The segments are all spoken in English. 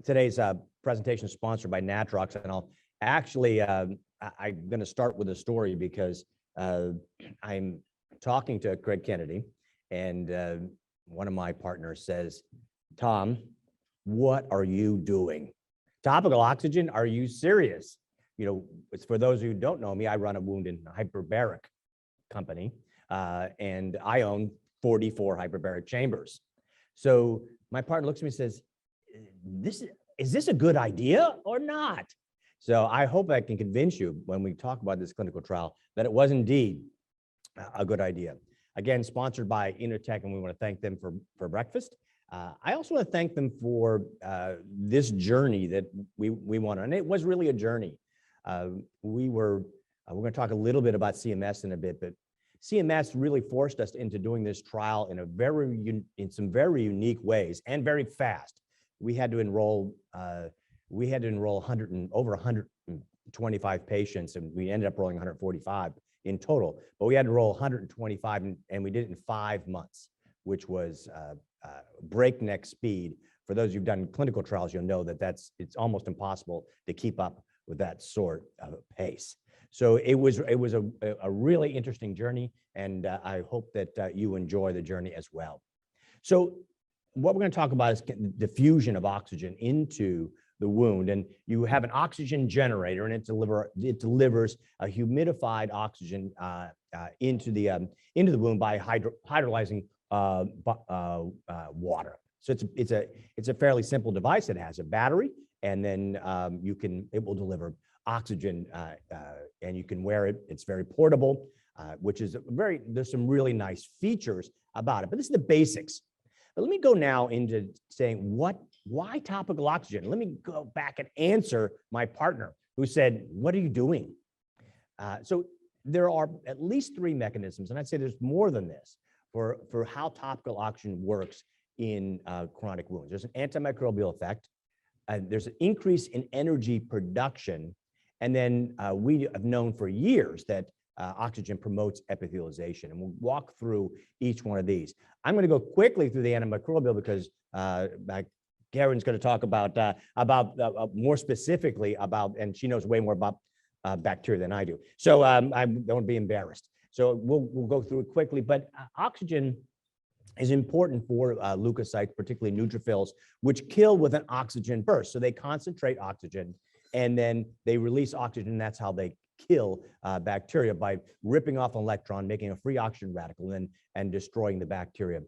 Today's presentation is sponsored by Natrox, and I'll actually, I'm going to start with a story because I'm talking to Craig Kennedy, and one of my partners says, Tom, what are you doing? Topical oxygen, are you serious? You know, it's for those who don't know me, I run a wound and hyperbaric company, and I own 44 hyperbaric chambers. So my partner looks at me and says, is this a good idea or not? So I hope I can convince you when we talk about this clinical trial that it was indeed a good idea. Again, sponsored by Intertech, and we want to thank them for breakfast. I also want to thank them for this journey that we went on. And it was really a journey. We're going to talk a little bit about CMS in a bit, but CMS really forced us into doing this trial in some very unique ways and very fast. We had to enroll over 125 patients, and we ended up enrolling 145 in total. But we had to enroll 125, and we did it in 5 months, which was breakneck speed. For those who've done clinical trials, you'll know that it's almost impossible to keep up with that sort of pace. So it was a really interesting journey, and I hope that you enjoy the journey as well. So what we're going to talk about is diffusion of oxygen into the wound, and you have an oxygen generator, and it delivers a humidified oxygen into the wound by hydrolyzing water. So it's a fairly simple device. It has a battery, and then it will deliver oxygen, and you can wear it. It's very portable, which is there's some really nice features about it. But this is the basics. But let me go now into saying why topical oxygen? Let me go back and answer my partner who said, what are you doing? So there are at least 3 mechanisms, and I'd say there's more than this, for how topical oxygen works in chronic wounds. There's an antimicrobial effect, there's an increase in energy production, and then we have known for years that oxygen promotes epithelialization, and we'll walk through each one of these. I'm going to go quickly through the antimicrobial because Karen's going to talk about more specifically about, and she knows way more about bacteria than I do. So I don't want to be embarrassed. So we'll go through it quickly, but oxygen is important for leukocytes, particularly neutrophils, which kill with an oxygen burst. So they concentrate oxygen, and then they release oxygen. That's how they kill bacteria, by ripping off an electron, making a free oxygen radical, and destroying the bacteria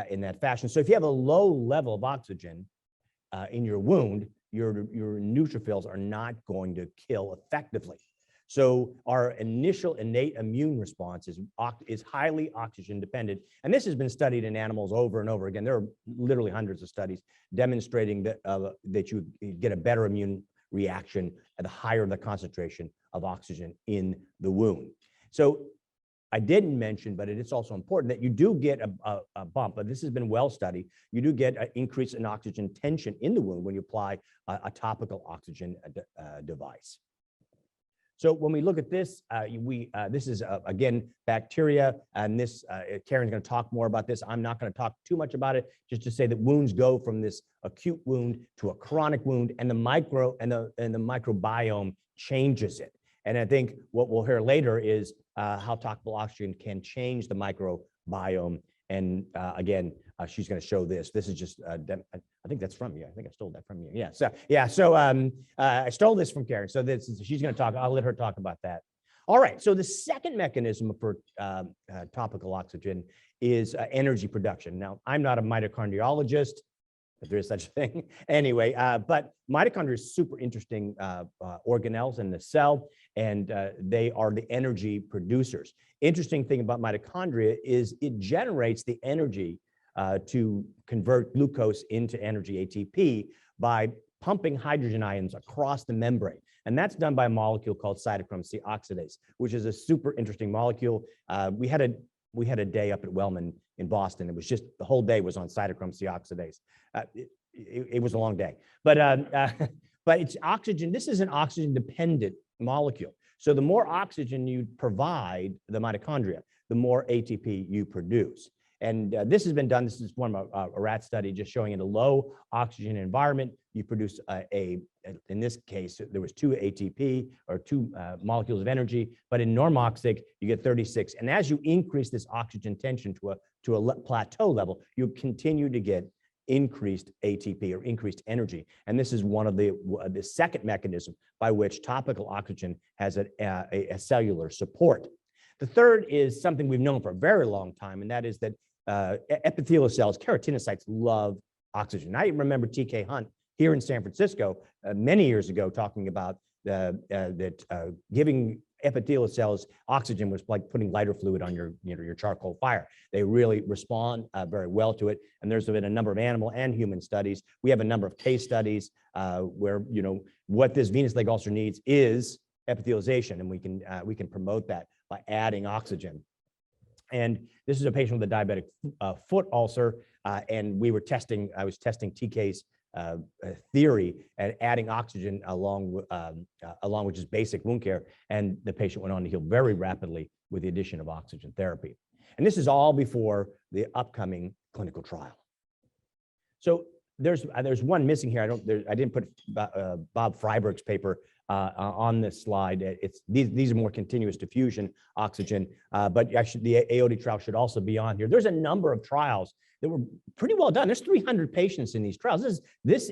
in that fashion. So if you have a low level of oxygen in your wound, your neutrophils are not going to kill effectively. So our initial innate immune response is highly oxygen dependent. And this has been studied in animals over and over again. There are literally hundreds of studies demonstrating that you get a better immune reaction at the higher the concentration of oxygen in the wound. So I didn't mention, but it's also important that you do get a bump, but this has been well studied. You do get an increase in oxygen tension in the wound when you apply a topical oxygen device. So when we look at this, this is, again, bacteria, and this, Karen's going to talk more about this. I'm not going to talk too much about it, just to say that wounds go from this acute wound to a chronic wound, and the microbiome changes it. And I think what we'll hear later is how topical oxygen can change the microbiome. And again, she's going to show this. This is just, I think that's from you. I think I stole that from you. Yeah. So I stole this from Karen. So she's going to talk. I'll let her talk about that. All right. So the second mechanism for topical oxygen is energy production. Now, I'm not a mitochondriologist, if there is such a thing. Anyway, but mitochondria is super interesting organelles in the cell, and they are the energy producers. Interesting thing about mitochondria is it generates the energy to convert glucose into energy, ATP, by pumping hydrogen ions across the membrane. And that's done by a molecule called cytochrome C oxidase, which is a super interesting molecule. We had a day up at Wellman in Boston. It was just, the whole day was on cytochrome C oxidase. It was a long day, but it's oxygen. This is an oxygen dependent molecule. So the more oxygen you provide the mitochondria, the more ATP you produce. And this has been done. This is one of a rat study just showing in a low oxygen environment, you produce in this case, there was 2 ATP or 2 molecules of energy, but in normoxic, you get 36. And as you increase this oxygen tension to a plateau level, you continue to get increased ATP or increased energy. And this is one of the second mechanism by which topical oxygen has a cellular support. The third is something we've known for a very long time, and that is that epithelial cells, keratinocytes, love oxygen. I remember T.K. Hunt here in San Francisco many years ago talking about that giving epithelial cells oxygen was like putting lighter fluid on your charcoal fire. They really respond very well to it. And there's been a number of animal and human studies. We have a number of case studies where what this venous leg ulcer needs is epithelialization, and we can promote that by adding oxygen. And this is a patient with a diabetic foot ulcer, and I was testing TK's theory and adding oxygen along with just basic wound care, and the patient went on to heal very rapidly with the addition of oxygen therapy. And this is all before the upcoming clinical trial. So there's one missing here. I didn't put Bob Freiberg's paper on this slide. These are more continuous diffusion oxygen, but actually the AOD trial should also be on here. There's a number of trials that were pretty well done. There's 300 patients in these trials. This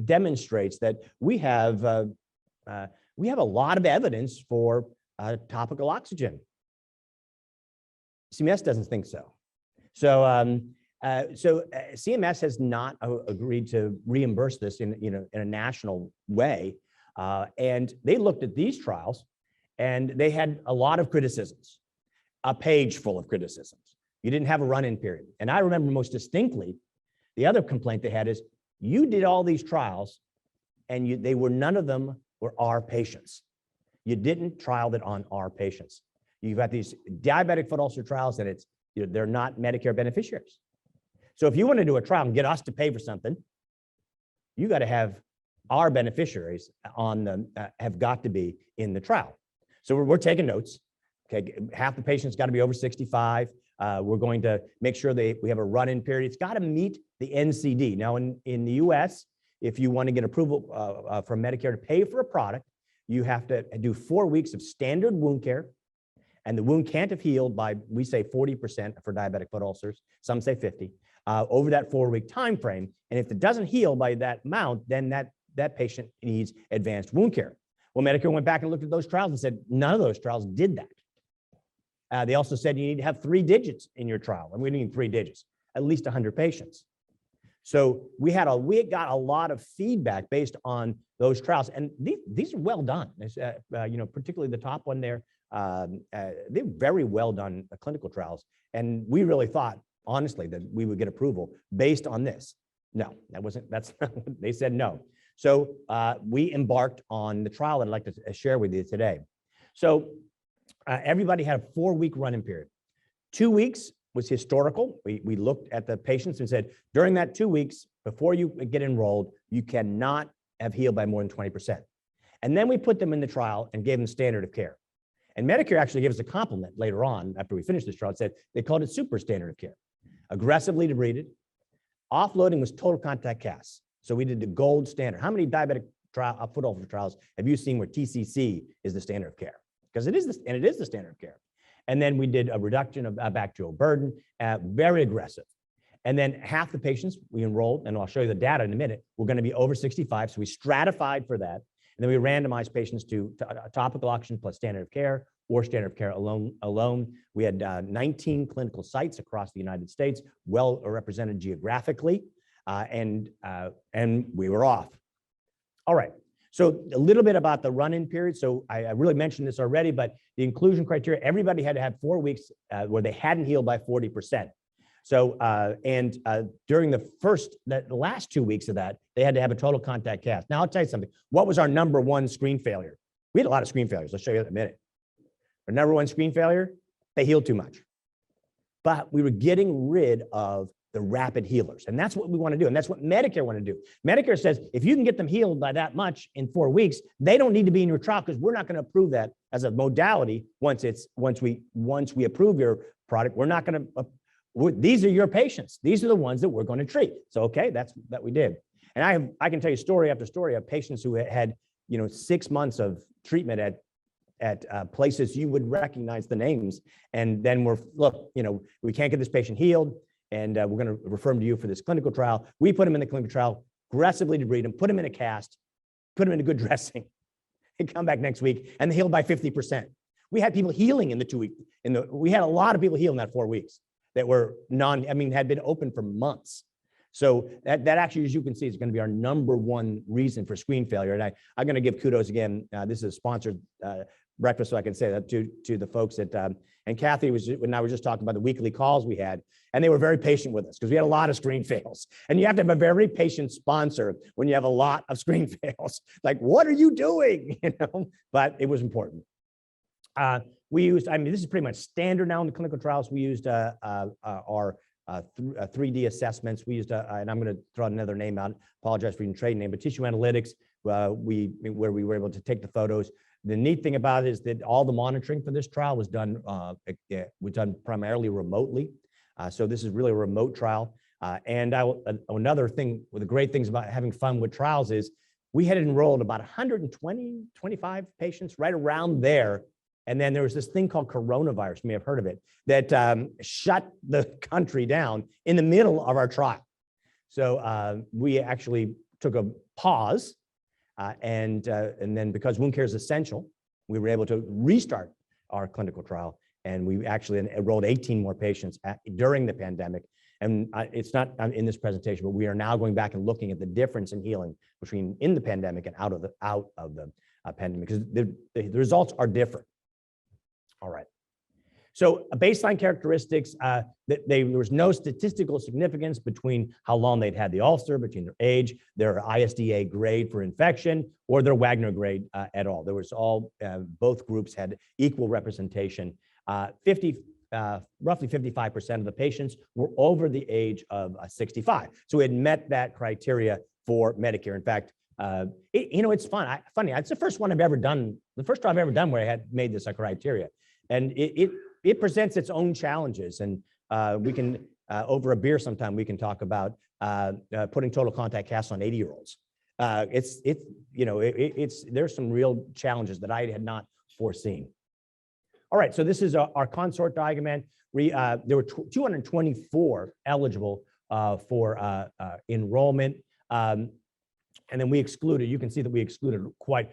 demonstrates that we have a lot of evidence for topical oxygen. CMS doesn't think so. So CMS has not agreed to reimburse this in a national way. And they looked at these trials and they had a lot of criticisms, a page full of criticisms. You didn't have a run-in period. And I remember most distinctly, the other complaint they had is, you did all these trials and none of them were our patients. You didn't trial that on our patients. You've got these diabetic foot ulcer trials and they're not Medicare beneficiaries. So if you want to do a trial and get us to pay for something, you got to have our beneficiaries have got to be in the trial. So we're taking notes. Okay, half the patients got to be over 65. We're going to make sure we have a run-in period. It's got to meet the NCD. Now, in the US, if you want to get approval from Medicare to pay for a product, you have to do 4 weeks of standard wound care, and the wound can't have healed by, we say 40% for diabetic foot ulcers, some say 50, over that 4-week time frame. And if it doesn't heal by that amount, then that patient needs advanced wound care. Well, Medicare went back and looked at those trials and said, none of those trials did that. They also said you need to have 3 digits in your trial, and we need 3 digits, at least 100 patients. So we got a lot of feedback based on those trials, and these are well done. Particularly the top one there, they're very well done clinical trials, and we really thought, honestly, that we would get approval based on this. No, that's they said no. So we embarked on the trial that I'd like to share with you today. So everybody had a 4-week run-in period. 2 weeks was historical. We looked at the patients and said, during that 2 weeks, before you get enrolled, you cannot have healed by more than 20%. And then we put them in the trial and gave them standard of care. And Medicare actually gave us a compliment later on after we finished this trial. It said they called it super standard of care. Aggressively debrided. Offloading was total contact casts. So we did the gold standard. How many diabetic foot ulcer trials have you seen where TCC is the standard of care? Because it is the standard of care. And then we did a reduction of bacterial burden, very aggressive. And then half the patients we enrolled, and I'll show you the data in a minute, were going to be over 65. So we stratified for that. And then we randomized patients to topical oxygen plus standard of care or standard of care alone. We had 19 clinical sites across the United States, well represented geographically, and we were off. All right. So a little bit about the run-in period. So I really mentioned this already, but the inclusion criteria, everybody had to have 4 weeks where they hadn't healed by 40%. So, during the last 2 weeks of that, they had to have a total contact cast. Now I'll tell you something. What was our number one screen failure? We had a lot of screen failures. I'll show you in a minute. Our number one screen failure, they healed too much. But we were getting rid of the rapid healers. And that's what we want to do. And that's what Medicare want to do. Medicare says, if you can get them healed by that much in 4 weeks, they don't need to be in your trial because we're not going to approve that as a modality once we approve your product. We're not going to these are your patients. These are the ones that we're going to treat. So, okay, that we did. And I can tell you story after story of patients who had, 6 months of treatment at places you would recognize the names. And then look, we can't get this patient healed, and we're going to refer him to you for this clinical trial. We put him in the clinical trial, aggressively debride him, put him in a cast, put him in a good dressing, and come back next week, and they healed by 50%. We had people healing in the 2 weeks. We had a lot of people heal in that 4 weeks that were had been open for months. So that actually, as you can see, is going to be our #1 reason for screen failure. And I'm going to give kudos again. This is a sponsored breakfast, so I can say that to the folks that, and Kathy and I were just talking about the weekly calls we had, and they were very patient with us because we had a lot of screen fails. And you have to have a very patient sponsor when you have a lot of screen fails. Like, what are you doing? But it was important. We used, this is pretty much standard now in the clinical trials. We used our 3D assessments. We used, and I'm going to throw another name out, apologize for using trade name, but tissue analytics, where we were able to take the photos. The neat thing about it is that all the monitoring for this trial was done primarily remotely. So this is really a remote trial. And another thing, one of the great things about having fun with trials is we had enrolled about 125 patients, right around there. And then there was this thing called coronavirus, you may have heard of it, that shut the country down in the middle of our trial. So we actually took a pause, and then because wound care is essential, we were able to restart our clinical trial, and we actually enrolled 18 more patients during the pandemic. And it's not in this presentation, but we are now going back and looking at the difference in healing between in the pandemic and out of the pandemic, because the results are different. All right. So baseline characteristics, there was no statistical significance between how long they'd had the ulcer, between their age, their ISDA grade for infection, or their Wagner grade at all. There was both groups had equal representation. Roughly 55% of the patients were over the age of 65. So we had met that criteria for Medicare. In fact, it's funny. It's the first one I've ever done, the first trial I've ever done where I had made this a criteria. And it presents its own challenges. And we can, over a beer sometime, we can talk about putting total contact casts on 80-year-olds. There's some real challenges that I had not foreseen. All right, so this is our consort diagram. There were 224 eligible for enrollment. And then we excluded, you can see that we excluded quite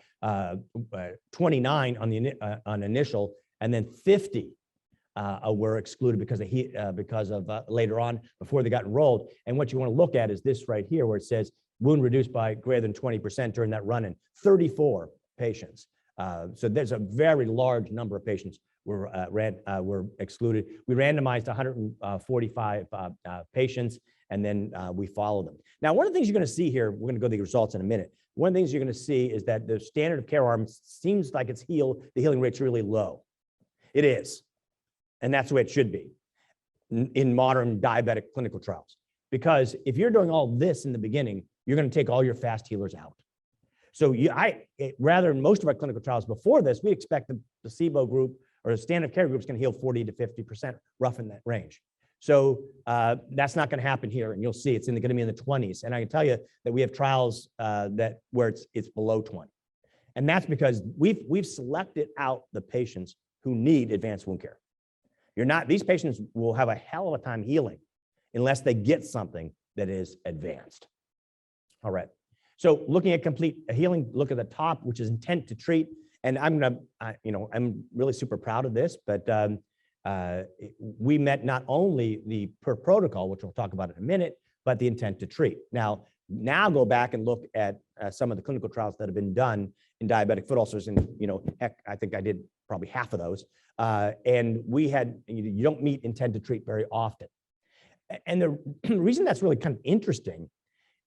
29 on initial, and then 50 were excluded because of later on, before they got enrolled. And what you want to look at is this right here, where it says wound reduced by greater than 20% during that run-in, 34 patients. So there's a very large number of patients were excluded. We randomized 145 patients, and then we followed them. Now, one of the things you're going to see here, we're going to go to the results in a minute. One of the things you're going to see is that the standard of care arm seems like the healing rate's really low. It is, and that's the way it should be in modern diabetic clinical trials. Because if you're doing all this in the beginning, you're going to take all your fast healers out. So rather than most of our clinical trials before this, we expect the placebo group or the standard of care group is going to heal 40 to 50%, rough in that range. So that's not going to happen here, and you'll see it's going to be in the 20s. And I can tell you that we have trials where it's below 20, and that's because we've selected out the patients who need advanced wound care. These patients will have a hell of a time healing unless they get something that is advanced. All right. So looking at complete healing, look at the top, which is intent to treat. And I'm really super proud of this, but we met not only the per protocol, which we'll talk about in a minute, but the intent to treat. Now go back and look at some of the clinical trials that have been done in diabetic foot ulcers, and heck, I think I did probably half of those. And you don't meet intent to treat very often. And the reason that's really kind of interesting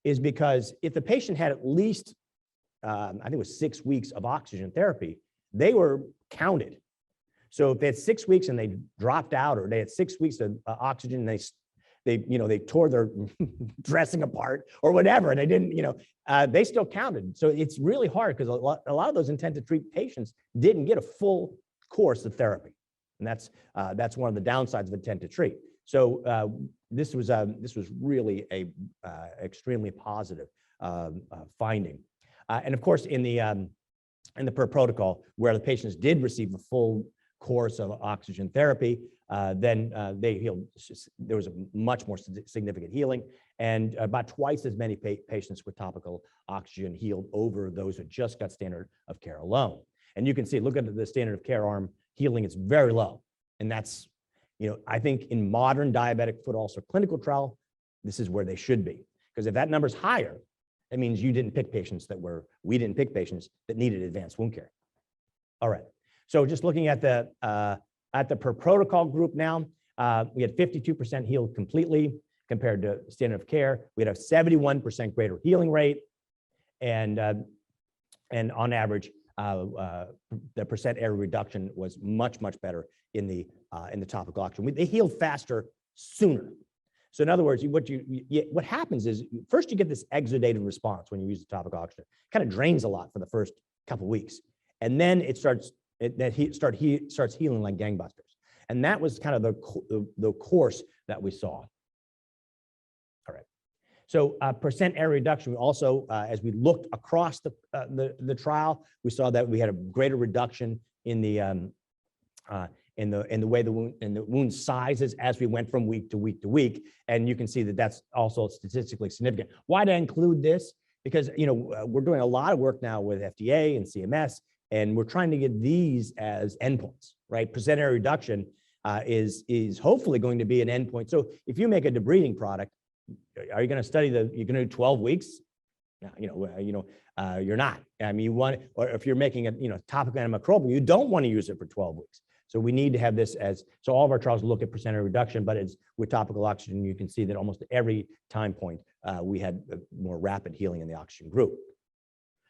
is because if the patient had at least, I think it was 6 weeks of oxygen therapy, they were counted. So if they had 6 weeks and they dropped out, or they had 6 weeks of oxygen, and they tore their dressing apart or whatever, and they didn't, they still counted. So it's really hard because a lot of those intent to treat patients didn't get a full course of therapy. And that's one of the downsides of intent to treat. So this was really a extremely positive finding. And of course, in the per protocol, where the patients did receive a full course of oxygen therapy, then they healed. There was a much more significant healing, and about twice as many patients with topical oxygen healed over those who just got standard of care alone. And you can see, look at the standard of care arm healing, it's very low. And that's, I think in modern diabetic foot ulcer clinical trial, this is where they should be. Because if that number's higher, that means we didn't pick patients that needed advanced wound care. All right. So just looking at the per protocol group now, we had 52% healed completely compared to standard of care. We had a 71% greater healing rate, and on average, the percent error reduction was much better in the topical oxygen. They healed faster, sooner. So in other words, what happens is first you get this exudative response when you use the topical oxygen. It kind of drains a lot for the first couple of weeks, and then it starts healing like gangbusters. And that was kind of the course that we saw. All right. So percent error reduction. We also, as we looked across the trial, we saw that we had a greater reduction in the way the wound sizes as we went from week to week to week. And you can see that that's also statistically significant. Why did I include this? Because we're doing a lot of work now with FDA and CMS, and we're trying to get these as endpoints, right? Percent error reduction is hopefully going to be an endpoint. So if you make a debriding product, are you going to study you're going to do 12 weeks? No, you're not. I mean, or if you're making a topical antimicrobial, you don't want to use it for 12 weeks. So we need to have this so all of our trials look at percent error reduction, but it's with topical oxygen, you can see that almost every time point, we had more rapid healing in the oxygen group.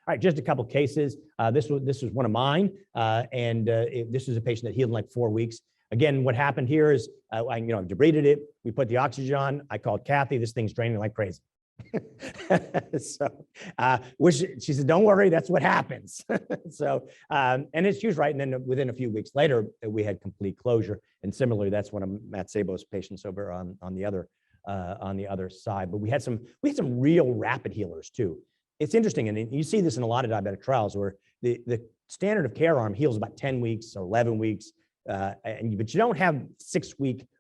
All right, just a couple cases. This was one of mine, and this was a patient that healed in like 4 weeks. Again, what happened here is, I debrided it. We put the oxygen on. I called Kathy. This thing's draining like crazy. So, she said, "Don't worry, that's what happens." So, and she was right. And then within a few weeks later, we had complete closure. And similarly, that's one of Matt Sabo's patients over on the other side. But we had some real rapid healers too. It's interesting, and you see this in a lot of diabetic trials where the standard of care arm heals about 10 weeks or 11 weeks. But you don't have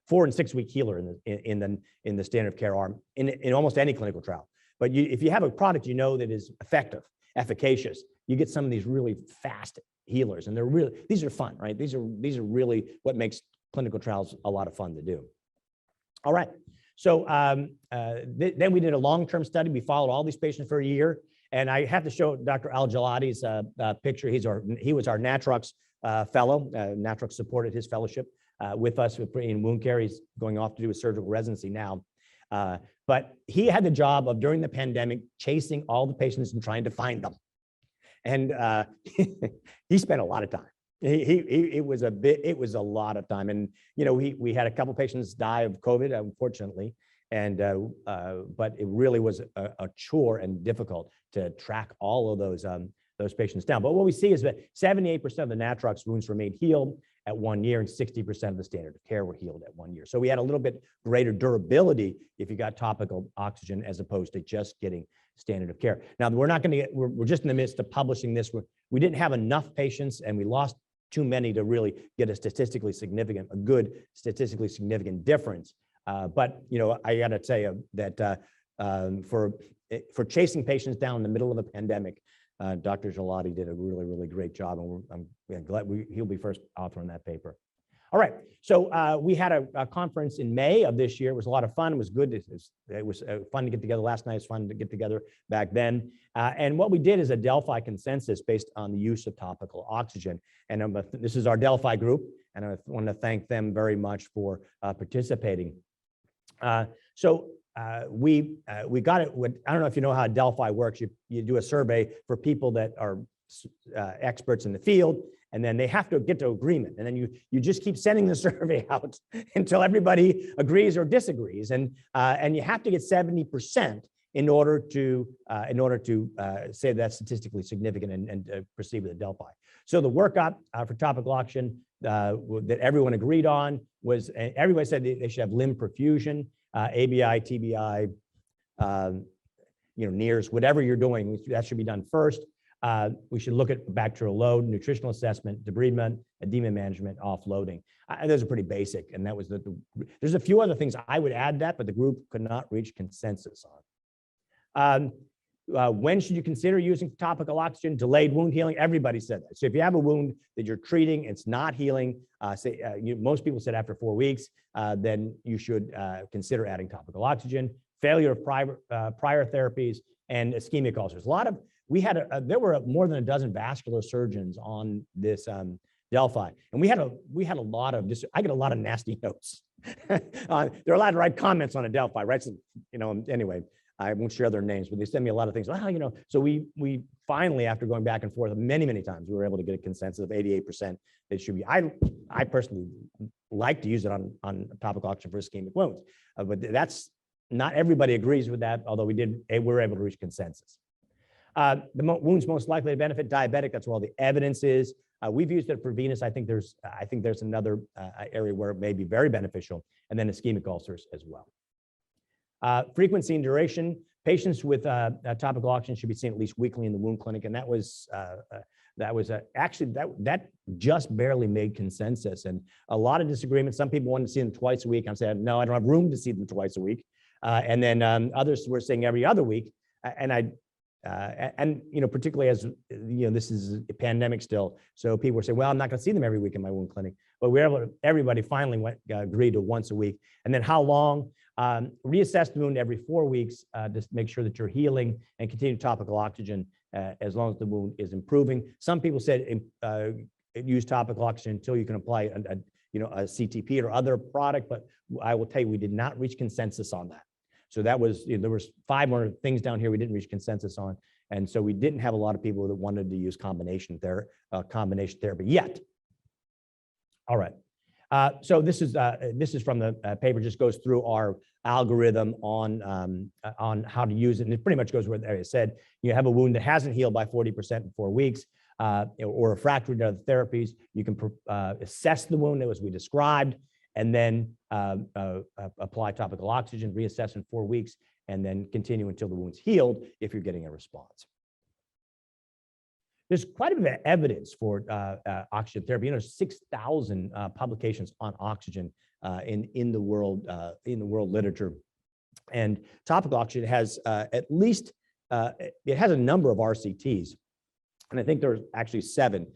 4 and 6 week healer in the standard of care arm in almost any clinical trial. But if you have a product that is effective, efficacious, you get some of these really fast healers, and these are fun, right? These are really what makes clinical trials a lot of fun to do. All right. So then we did a long-term study. We followed all these patients for a year, and I have to show Dr. Al-Jaladi's picture. He was our Natrox fellow. Natrox supported his fellowship with us in wound care. He's going off to do a surgical residency now. But he had the job of, during the pandemic, chasing all the patients and trying to find them. And he spent a lot of time. It was a lot of time. And, we had a couple patients die of COVID, unfortunately. And, but it really was a chore and difficult to track all of those patients down. But what we see is that 78% of the Natrox wounds remained healed at 1 year, and 60% of the standard of care were healed at 1 year. So we had a little bit greater durability if you got topical oxygen as opposed to just getting standard of care. Now, we're just in the midst of publishing this. We didn't have enough patients, and we lost too many to really get a good statistically significant difference. But, I got to tell you that for chasing patients down in the middle of a pandemic, Dr. Jaladi did a really, really great job, and I'm glad he'll be first author on that paper. All right, so we had a conference in May of this year. It was a lot of fun. It was good. It was fun to get together. Last night was fun to get together back then. And what we did is a Delphi Consensus based on the use of topical oxygen. And this is our Delphi group, and I want to thank them very much for participating. We got it. I don't know if you know how Delphi works. You do a survey for people that are experts in the field, and then they have to get to agreement. And then you just keep sending the survey out until everybody agrees or disagrees. And you have to get 70% in order to say that's statistically significant and proceed with the Delphi. So the workup for topical oxygen, that everyone agreed on was, everybody said they should have limb perfusion, ABI, TBI, NEARS, whatever you're doing, that should be done first. We should look at bacterial load, nutritional assessment, debridement, edema management, offloading. Those are pretty basic, and that was there's a few other things I would add that, but the group could not reach consensus on. When should you consider using topical oxygen? Delayed wound healing, everybody said that. So if you have a wound that you're treating, it's not healing, most people said after 4 weeks, then you should consider adding topical oxygen. Failure of prior therapies and ischemic ulcers. There were more than a dozen vascular surgeons on this Delphi, and we had a lot of I get a lot of nasty notes. They're allowed to write comments on a Delphi, right? So, anyway, I won't share their names, but they send me a lot of things. Well, so we finally, after going back and forth many, many times, we were able to get a consensus of 88% that it should be. I personally like to use it on topical oxygen for ischemic wounds, but that's not everybody agrees with that, although we were able to reach consensus. The wounds most likely to benefit, diabetic, that's where all the evidence is. We've used it for venous. I think there's another area where it may be very beneficial, and then ischemic ulcers as well. Frequency and duration, patients with topical oxygen should be seen at least weekly in the wound clinic, and that was actually just barely made consensus, and a lot of disagreement. Some people wanted to see them twice a week. I'm saying, no, I don't have room to see them twice a week. And then others were saying every other week, and particularly as this is a pandemic still, so people were saying, well, I'm not going to see them every week in my wound clinic. But everybody finally agreed to once a week. And then how long? Reassess the wound every 4 weeks to make sure that you're healing, and continue topical oxygen as long as the wound is improving. Some people said use topical oxygen until you can apply a CTP or other product, but I will tell you, we did not reach consensus on that. So that was, there was 5 more things down here we didn't reach consensus on. And so we didn't have a lot of people that wanted to use combination therapy yet. All right. So this is from the paper, just goes through our algorithm on how to use it. And it pretty much goes where I said, you have a wound that hasn't healed by 40% in 4 weeks, or refractory to other therapies. You can assess the wound as we described, and then apply topical oxygen, reassess in 4 weeks, and then continue until the wound's healed if you're getting a response. There's quite a bit of evidence for oxygen therapy. There's 6,000 publications on oxygen in the world literature, and topical oxygen has at least it has a number of RCTs, and I think there's actually 7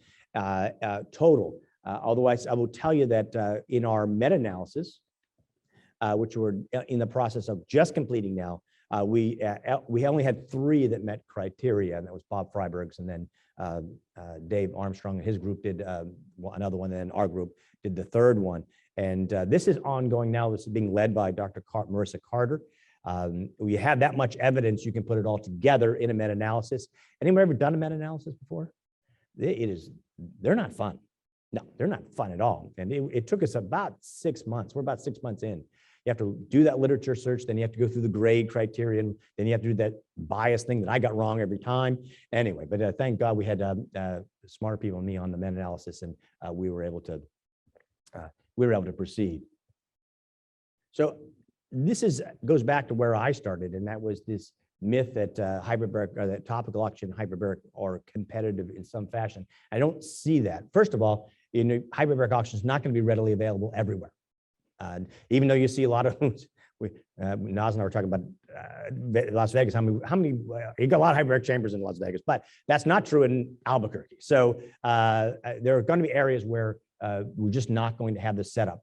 total. Although I will tell you that in our meta-analysis, which we're in the process of just completing now, we only had 3 that met criteria, and that was Bob Freiberg's, and then Dave Armstrong and his group did another one, and then our group did the 3rd one. And this is ongoing now. This is being led by Dr. Marissa Carter. We have that much evidence, you can put it all together in a meta-analysis. Anyone ever done a meta-analysis before? They're not fun. No, they're not fun at all. And it took us about 6 months. We're about 6 months in. You have to do that literature search, then you have to go through the grade criterion, then you have to do that bias thing that I got wrong every time. Anyway, but thank God we had smarter people than me on the meta-analysis, and we were able to proceed. So this goes back to where I started, and that was this myth that hyperbaric, or that topical oxygen and hyperbaric are competitive in some fashion. I don't see that. First of all, hyperbaric oxygen is not going to be readily available everywhere. Even though you see a lot of, Naz and I were talking about Las Vegas, how many you got a lot of hyperbaric chambers in Las Vegas, but that's not true in Albuquerque. So there are going to be areas where we're just not going to have the setup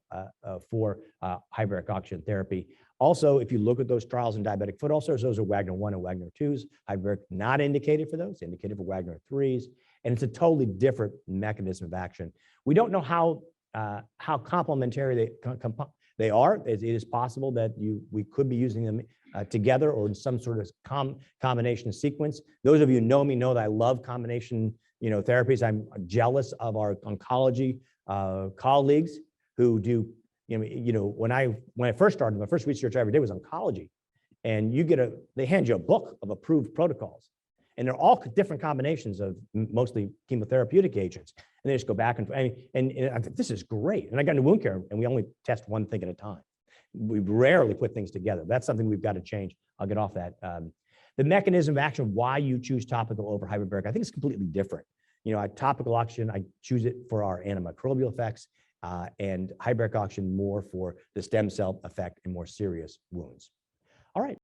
for hyperbaric oxygen therapy. Also, if you look at those trials in diabetic foot ulcers, those are Wagner 1 and Wagner 2s. Hyperbaric not indicated for those, indicated for Wagner 3s, and it's a totally different mechanism of action. We don't know how complementary they are. It is possible that we could be using them together or in some sort of combination sequence. Those of you who know me know that I love combination therapies. I'm jealous of our oncology colleagues who do. When I first started, my first research I ever did was oncology, and they hand you a book of approved protocols, And they're all different combinations of mostly chemotherapeutic agents. And they just go back and I think this is great. And I got into wound care and we only test one thing at a time. We rarely put things together. That's something we've got to change. I'll get off that. The mechanism of action, why you choose topical over hyperbaric, I think it's completely different. You know, topical oxygen, I choose it for our antimicrobial effects, and hyperbaric oxygen more for the stem cell effect in more serious wounds. All right.